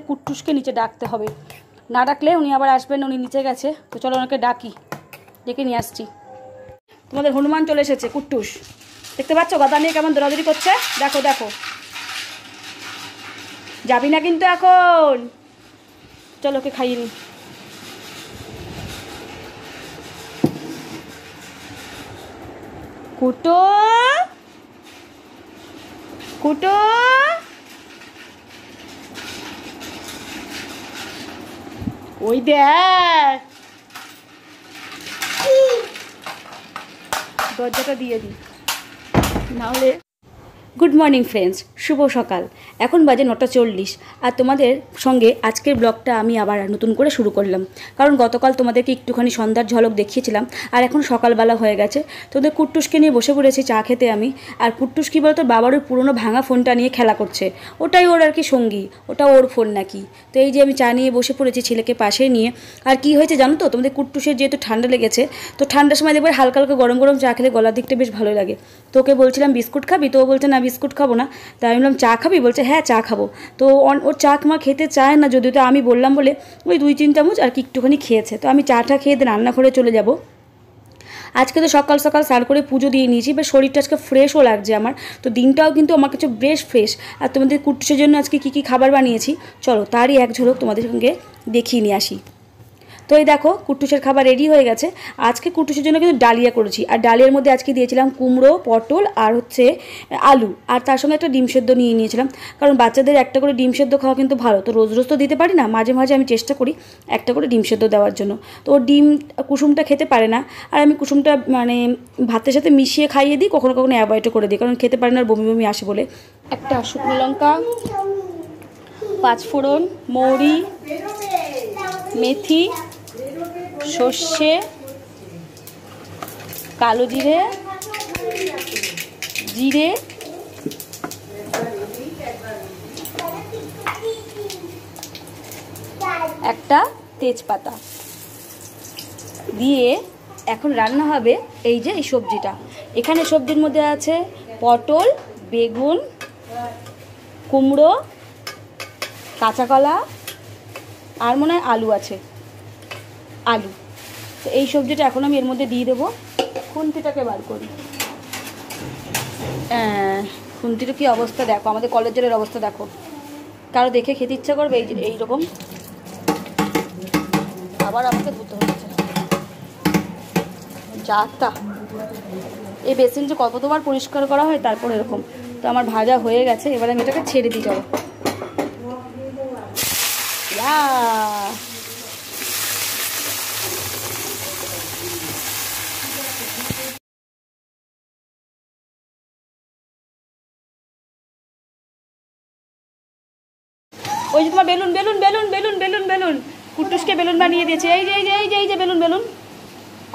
কুট্টুসকে নিচে ডাকতে হবে, না ডাকলে উনি আবার আসবেন, উনি নিচে গেছে। তো চলো ওনাকে ডাকি, ডেকে নিয়ে আসছি। তোমাদের হনুমান চলে এসেছে, কুট্টুস দেখতে পাচ্ছ গাদা নিয়ে কেমন দৌড়াদৌড়ি করছে, দেখো দেখো। যাবি না কিন্তু এখন, চলো ওকে খাইয়ে নি। কুটো কুটো ওই দেখ, দরজাটা দিয়ে দিই নাহলে। গুড মর্নিং ফ্রেন্ডস, শুভ সকাল। এখন বাজে 9:40 আর তোমাদের সঙ্গে আজকের ব্লগটা আমি আবার নতুন করে শুরু করলাম, কারণ গতকাল তোমাদেরকে একটুখানি সন্ধ্যার ঝলক দেখিয়েছিলাম আর এখন সকালবেলা হয়ে গেছে। তোদের কুট্টুসকে নিয়ে বসে পড়েছি চা খেতে আমি। আর কুট্টুস কী বলতো, বাবার ওই পুরোনো ভাঙা ফোনটা নিয়ে খেলা করছে, ওটাই ওর আর কি সঙ্গী, ওটা ওর ফোন নাকি। তো এই যে আমি চা নিয়ে বসে পড়েছি ছেলেকে পাশে নিয়ে। আর কি হয়েছে জানো তো, তোমাদের কুট্টুসের যেহেতু ঠান্ডা লেগেছে, তো ঠান্ডার সময় দেখবে হালকা হালকা গরম গরম চা খেলে গলার দিকটা বেশ ভালো লাগে। তোকে বলছিলাম বিস্কুট খাবি, তো ও বলছে না বিস্কুট খাবো না। তাই আমি বললাম চা খাবি, বলছে হ্যাঁ চা খাবো। তো ওর চা আমার খেতে চায় না, যদিও তো আমি বললাম বলে ওই 2-3 চামচ আর কি একটুখানি খেয়েছে। তো আমি চাটা খেয়ে রান্নাঘরে চলে যাব। আজকে তো সকাল সকাল স্নান করে পুজো দিয়ে নিয়েছি, এবার শরীরটা আজকে ফ্রেশও লাগছে আমার, তো দিনটাও কিন্তু আমার কাছে বেশ ফ্রেশ। আর তোমাদের কুট্টুসের জন্য আজকে কী কী খাবার বানিয়েছি চলো তারই এক ঝলক তোমাদের সঙ্গে দেখিয়ে নিয়ে আসি। তো এই দেখো কুট্টুসের খাবার রেডি হয়ে গেছে। আজকে কুট্টুসের জন্য কিন্তু ডালিয়া করেছি, আর ডালিয়ার মধ্যে আজকে দিয়েছিলাম কুমড়ো, পটল আর হচ্ছে আলু, আর তার সঙ্গে একটা ডিম সেদ্ধ নিয়ে নিয়েছিলাম, কারণ বাচ্চাদের একটা করে ডিম সেদ্ধ খাওয়া কিন্তু ভালো। তো রোজ রোজ তো দিতে পারি না, মাঝে মাঝে আমি চেষ্টা করি একটা করে ডিম সেদ্ধ দেওয়ার জন্য। তো ও ডিম কুসুমটা খেতে পারে না, আর আমি কুসুমটা মানে ভাতের সাথে মিশিয়ে খাইয়ে দিই, কখনো কখনো অ্যাভয়েডও করে দিই, কারণ খেতে পারে না আর বমি বমি আসে বলে। একটা শুকনো লঙ্কা, 5 ফোড়ন, মৌরি, মেথি, সর্ষে, কালো জিরে, জিরে, একটা তেজপাতা দিয়ে এখন রান্না হবে এই যে এই সবজিটা। এখানে সবজির মধ্যে আছে পটল, বেগুন, কুমড়ো, কাঁচা কলা আর মনে হয় আলু আছে, আলু। তো এই সবজিটা এখন আমি এর মধ্যে দিয়ে দেবো। খুন্তিটাকে বার করি, খুন্তিটা কী অবস্থা দেখো, আমাদের কলের জলের অবস্থা দেখো, কারো দেখে খেতে ইচ্ছা করবে এইরকম। আবার আমাকে ধুতে হচ্ছে যাতা, এই বেসিন যে কতবার পরিষ্কার করা হয় তারপর এরকম। তো আমার ভাজা হয়ে গেছে, এবার আমি এটাকে ছেড়ে দিই। চলো ওই যে তোমার balloon balloon balloon balloon balloon balloon কুট্টুসকে বেলুন বানিয়ে দিয়েছে। এই যে এই যে এই যে এই যে বেলুন বেলুন,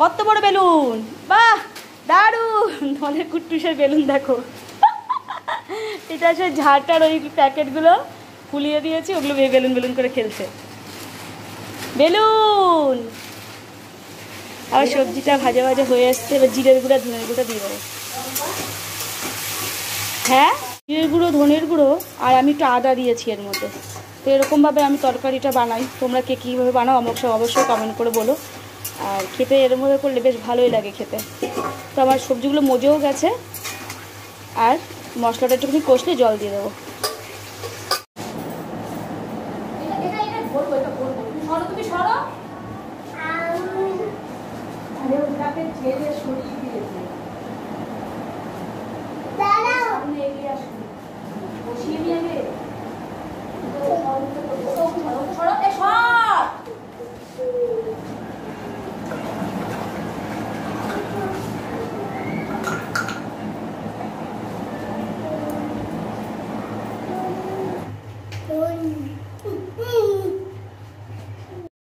কত বড় বেলুন, বাহ দারুণ। তোমাদের কুট্টুসের বেলুন দেখো, এটা আসলে ঝাড়টার ওই প্যাকেটগুলো ফুলিয়ে দিয়েছি, ওগুলো বেলুন বেলুন করে খেলছে। বেলুন আবার সবজিটা ভাজা ভাজা হয়ে আসছে, এবার জিরের গুঁড়া ধনের গুঁড়া দিয়ে দেবো। হ্যাঁ জিরের গুঁড়ো, ধনের গুঁড়ো আর আমি একটু আদা দিয়েছি এর মধ্যে। তো এরকমভাবে আমি তরকারিটা বানাই, তোমরা কে কীভাবে বানাও আমাকে অবশ্যই কমেন্ট করে বলো। আর খেতে এর মধ্যে করলে বেশ ভালোই লাগে খেতে। তো আমার সবজিগুলো মজেও গেছে, আর মশলাটা একটুখানি কষলে জল দিয়ে দেবো।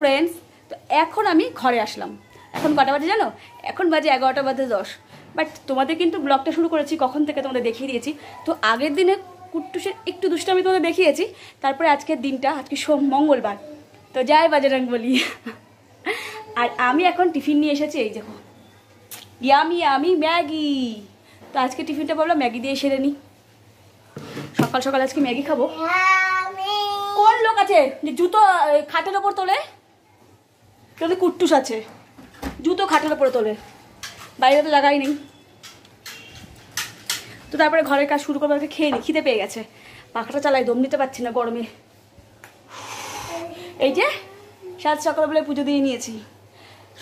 ফ্রেন্ডস, তো এখন আমি ঘরে আসলাম। এখন কটা বাজে জানো? এখন বাজে 11:10। বাট তোমাদের কিন্তু ব্লগটা শুরু করেছি কখন থেকে তোমাদের দেখিয়ে দিয়েছি। তো আগের দিনে কুট্টুসের একটু দুষ্টামি আমি তোমাদের দেখিয়েছি, তারপরে আজকের দিনটা, আজকে মঙ্গলবার, তো যাই বাজারাং বলি। আর আমি এখন টিফিন নিয়ে এসেছি, এই দেখো ইয়ামি আমি ম্যাগি। তো আজকে টিফিনটা ভাবলাম ম্যাগি দিয়ে সেরে নিই, সকাল সকাল আজকে ম্যাগি খাবো। ও কোন লোক আছে যে জুতো খাটের ওপর তোলে? কেউ কুট্টুস আছে, জুতো খাটের ওপরে তোলে, বাইরে তো জায়গাই নেই। তো তারপরে ঘরের কাজ শুরু করবো, খেয়ে নি, খিদে পেয়ে গেছে। পাখাটা চালাই, দম নিতে পারছি না গরমে। এই যে সাত সকালবেলায় পুজো দিয়ে নিয়েছি।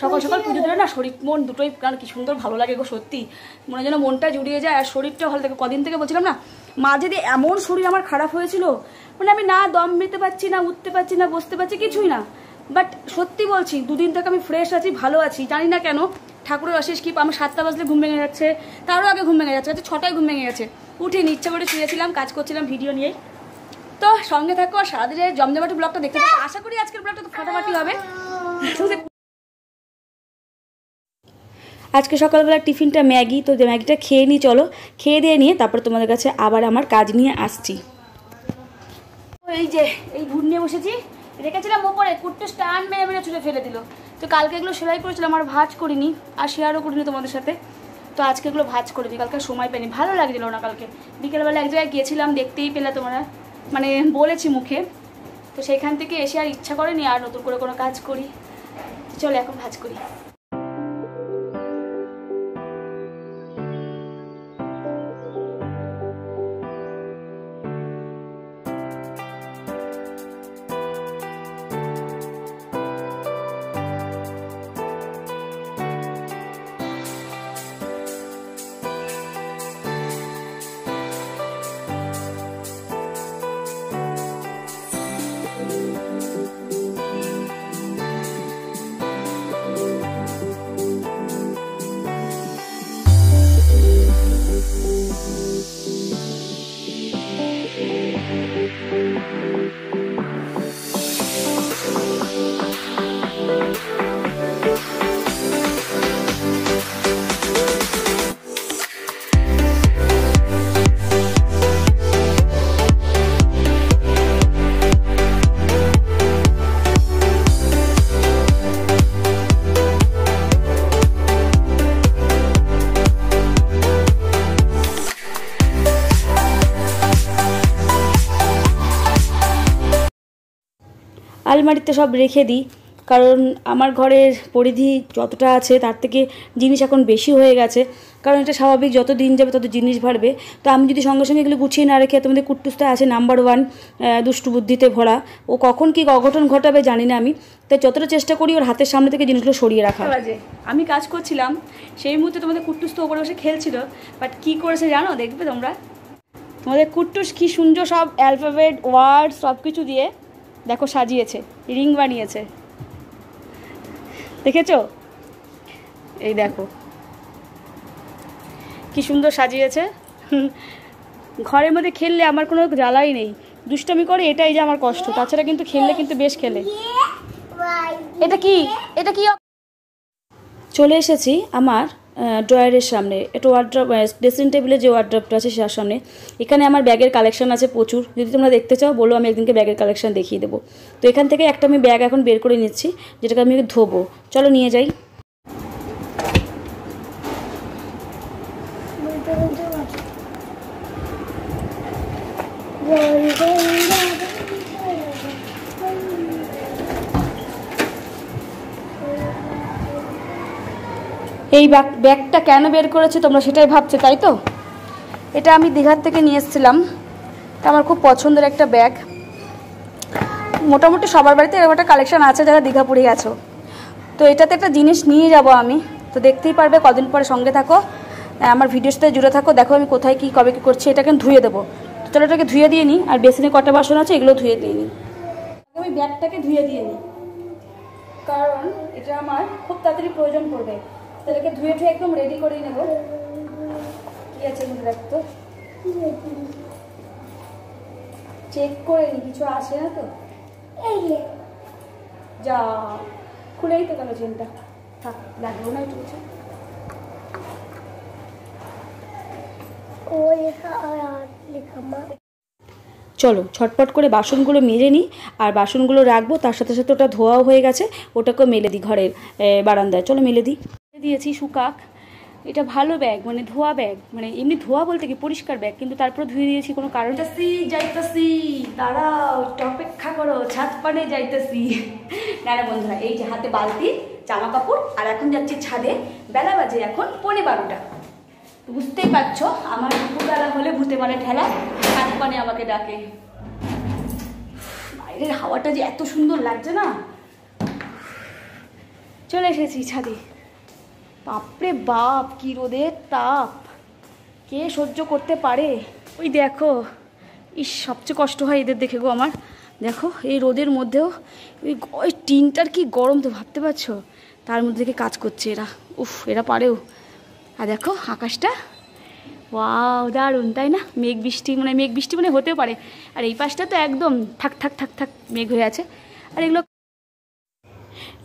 সকাল সকাল পুজো দিলে না শরীর মন দুটোই কারণ কি সুন্দর ভালো লাগে গো, সত্যি মনে যেন মনটা জুড়িয়ে যায় আর শরীরটাও ভালো থাকে। কদিন থেকে বলছিলাম না, মাঝে দিয়ে এমন শরীর আমার খারাপ হয়েছিল, মানে আমি না দম নিতে পারছি না, উঠতে পারছি না, বসতে পারছি, কিছুই না। বাট সত্যি বলছি, দুদিন থেকে আমি ফ্রেশ আছি, ভালো আছি। জানি না কেন, ঠাকুরের অশেষ কি, আমার 7টা বাজলে ঘুম ভেঙে যাচ্ছে, তারও আগে ঘুম ভেঙে যাচ্ছে, 6টায় ঘুম ভেঙে গেছে। উঠিনি, ইচ্ছা করে শুয়েছিলাম, কাজ করছিলাম ভিডিও নিয়ে। তো সঙ্গে থাকো আর সারাদিনের জমজমাটি ব্লগটা দেখতে থাকো। আশা করি আজকের ব্লগটা তো ফাটাফাটি হবে। আজকে সকালবেলা টিফিনটা ম্যাগি, তো ম্যাগিটা খেয়ে নিই, চলো খেয়ে দিয়ে নিয়ে তারপর তোমাদের কাছে আবার আমার কাজ নিয়ে আসছি। এই যে এই ভুট নিয়ে বসেছি, রেখেছিলাম ওপরে, কুট্টু স্টান মেরে মেরে ছুঁড়ে ফেলে দিল। তো কালকে এগুলো সেলাই করেছিলাম, আর ভাজ করিনি আর শেয়ারও করিনি তোমাদের সাথে। তো আজকে এগুলো ভাজ করে দিই, কালকে সময় পাইনি, ভালো লাগছিল না। কালকে বিকেলবেলা এক জায়গায় গিয়েছিলাম, দেখতেই পেলে তোমরা, মানে বলেছি মুখে। তো সেখান থেকে এসে আর ইচ্ছা করেনি আর নতুন করে কোনো কাজ করি। চলো এখন ভাজ করি। আলমারিতে সব রেখে দিই, কারণ আমার ঘরের পরিধি যতটা আছে তার থেকে জিনিস এখন বেশি হয়ে গেছে। কারণ এটা স্বাভাবিক, যত দিন যাবে তত জিনিস বাড়বে। তো আমি যদি সঙ্গে সঙ্গে এগুলো গুছিয়ে না রেখে, তোমাদের কুট্টুসটা আছে নাম্বার 1 দুষ্টু বুদ্ধিতে ভরা, ও কখন কি অঘটন ঘটাবে জানি না আমি। তাই যতটা চেষ্টা করি ওর হাতের সামনে থেকে জিনিসগুলো সরিয়ে রাখা। আমি কাজ করছিলাম, সেই মুহূর্তে তোমাদের কুট্টুস তো ওপরে বসে খেলছিল। বাট কী করেছে জানো, দেখবে তোমরা। তোমাদের কুট্টুস কী সুন্দর সব অ্যালফাবেট ওয়ার্ড সব কিছু দিয়ে দেখো সাজিয়েছে, রিং বানিয়েছে, দেখেছো? এই দেখো কি সুন্দর সাজিয়েছে। ঘরের মধ্যে খেললে আমার কোনো জ্বালাই নেই, দুষ্টামি করে, এটাই যে আমার কষ্ট। তাছাড়া কিন্তু খেললে কিন্তু বেশ খেলে। এটা কি, এটা কি? চলে এসেছি আমার ড্রয়ারের সামনে, এটা ওয়ার্ড্রপ, ড্রেসিং টেবিলের যে ওয়ার্ড্রপটা আছে সেটার সামনে। এখানে আমার ব্যাগের কালেকশন আছে প্রচুর, যদি তোমরা দেখতে চাও বলো, আমি একদিনকে ব্যাগের কালেকশন দেখিয়ে দেবো। তো এখান থেকে একটা আমি ব্যাগ এখন বের করে নিচ্ছি, যেটাকে আমি ধোবো। চলো নিয়ে যাই। এই ব্যাগটা কেন বের করেছি তোমরা সেটাই ভাবছো, তাই তো? এটা আমি দীঘার থেকে নিয়ে এসেছিলাম, এটা আমার খুব পছন্দের একটা ব্যাগ। মোটামুটি সবার বাড়িতে এরকম একটা কালেকশন আছে যারা দীঘা পুরী গেছো। তো এটাতে একটা জিনিস নিয়ে যাব আমি, তো দেখতেই পারবে কদিন পরে। সঙ্গে থাকো, আমার ভিডিওর সাথে জুড়ে থাকো, দেখো আমি কোথায় কী কবে কী করছি। এটাকে ধুয়ে দেবো, তো চলো এটাকে ধুয়ে দিয়ে নিই। আর বেসিনে কটা বাসন আছে এগুলো ধুয়ে দিয়ে নিই। আমি ব্যাগটাকে ধুয়ে দিয়ে নিই, কারণ এটা আমার খুব তাড়াতাড়ি প্রয়োজন পড়বে। এটাকে ধুয়ে ধুয়ে একদম রেডি করেই নেবো। কি আছে মনে রাখতো, চেক করে নি কিছু আসে না তো। এই যা খুলেই তো গেল চেনটা, থাক লাগলো না একটু। চলো ঝটপট করে বাসনগুলো মেজে নিই, আর বাসনগুলো রাখবো, তার সাথে সাথে ওটা ধোয়াও হয়ে গেছে, ওটাকেও মেলে দিই ঘরের বারান্দায়। চলো মেলে দিই, দিয়েছি শুকাক। এটা ভালো ব্যাগ, মানে ধোয়া ব্যাগ, মানে এমনি ধোয়া বলতে কি পরিষ্কার ব্যাগ, কিন্তু তারপর ধুয়ে দিয়েছি কোনো কারণ। যাইতাছি, দাঁড়াও একটু অপেক্ষা করো, ছাদ পানে যাইতাছি। না বন্ধুরা, এই যে হাতে বালতি, জামা কাপড়, আর এখন যাচ্ছি ছাদে। বেলা বাজে এখন 11:15। বুঝতেই পারছো, আমার দুপুরবেলা হলে ভূতে মানে ঠেলা, ছাদ পানে আমাকে ডাকে। বাইরের হাওয়াটা যে এত সুন্দর লাগছে না। চলে এসেছি ছাদে। বাপরে বাপ, কি রোদের তাপ, কে সহ্য করতে পারে। ওই দেখো, ইস সবচেয়ে কষ্ট হয় এদের দেখে গো আমার। দেখো এই রোদের মধ্যেও ওই টিনটার কি গরম তো ভাবতে পারছো, তার মধ্যে থেকে কাজ করছে এরা। উফ, এরা পারেও। আর দেখো আকাশটা, ওয়াও দারুণ, তাই না? মেঘ বৃষ্টি মানে হতেও পারে। আর এই পাশটা তো একদম থাক থাক থাক থাক মেঘ হয়ে আছে। আর এগুলো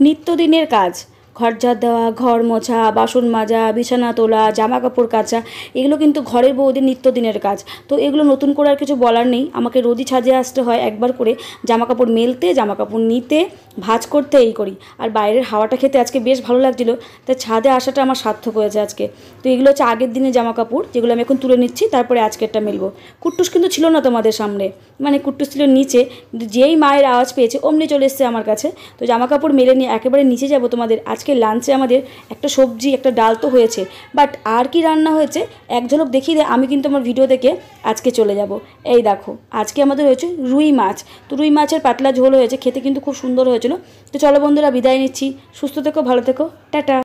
নিত্যদিনের কাজ, ঘর ঝাড় দেওয়া, ঘর মোছা, বাসন মাজা, বিছানা তোলা, জামা কাপড় কাচা, এগুলো কিন্তু ঘরের বউদের নিত্যদিনের কাজ। তো এগুলো নতুন করে আর কিছু বলার নেই। আমাকে রোজই ছাদে আসতে হয় একবার করে, জামা কাপড় মেলতে, জামা কাপড় নিতে, ভাঁজ করতে, এই করি। আর বাইরের হাওয়াটা খেতে আজকে বেশ ভালো লাগছিলো, তাই ছাদে আসাটা আমার সার্থক হয়েছে আজকে। তো এগুলো হচ্ছে আগের দিনে জামা কাপড়, যেগুলো আমি এখন তুলে নিচ্ছি, তারপরে আজকেরটা মেলবো। কুট্টুস কিন্তু ছিল না তোমাদের সামনে, মানে কুট্টুস ছিল নিচে, কিন্তু যেই মায়ের আওয়াজ পেয়েছে অমনি চলে এসছে আমার কাছে। তো জামা কাপড় মেলে নিয়ে একেবারে নিচে যাবো। তোমাদের আজকে লাঞ্চে আমাদের একটা সবজি, একটা ডাল তো হয়েছে, বাট আর কি রান্না হয়েছে এক ঝলক দেখিয়ে দেয় আমি কিন্তু আমার ভিডিও দেখে আজকে চলে যাব। এই দেখো, আজকে আমাদের হয়েছে রুই মাছ। তো রুই মাছের পাতলা ঝোল হয়েছে, খেতে কিন্তু খুব সুন্দর হয়েছিল। তো চলো বন্ধুরা, বিদায় নিচ্ছি। সুস্থ থেকো, ভালো থেকো, টাটা।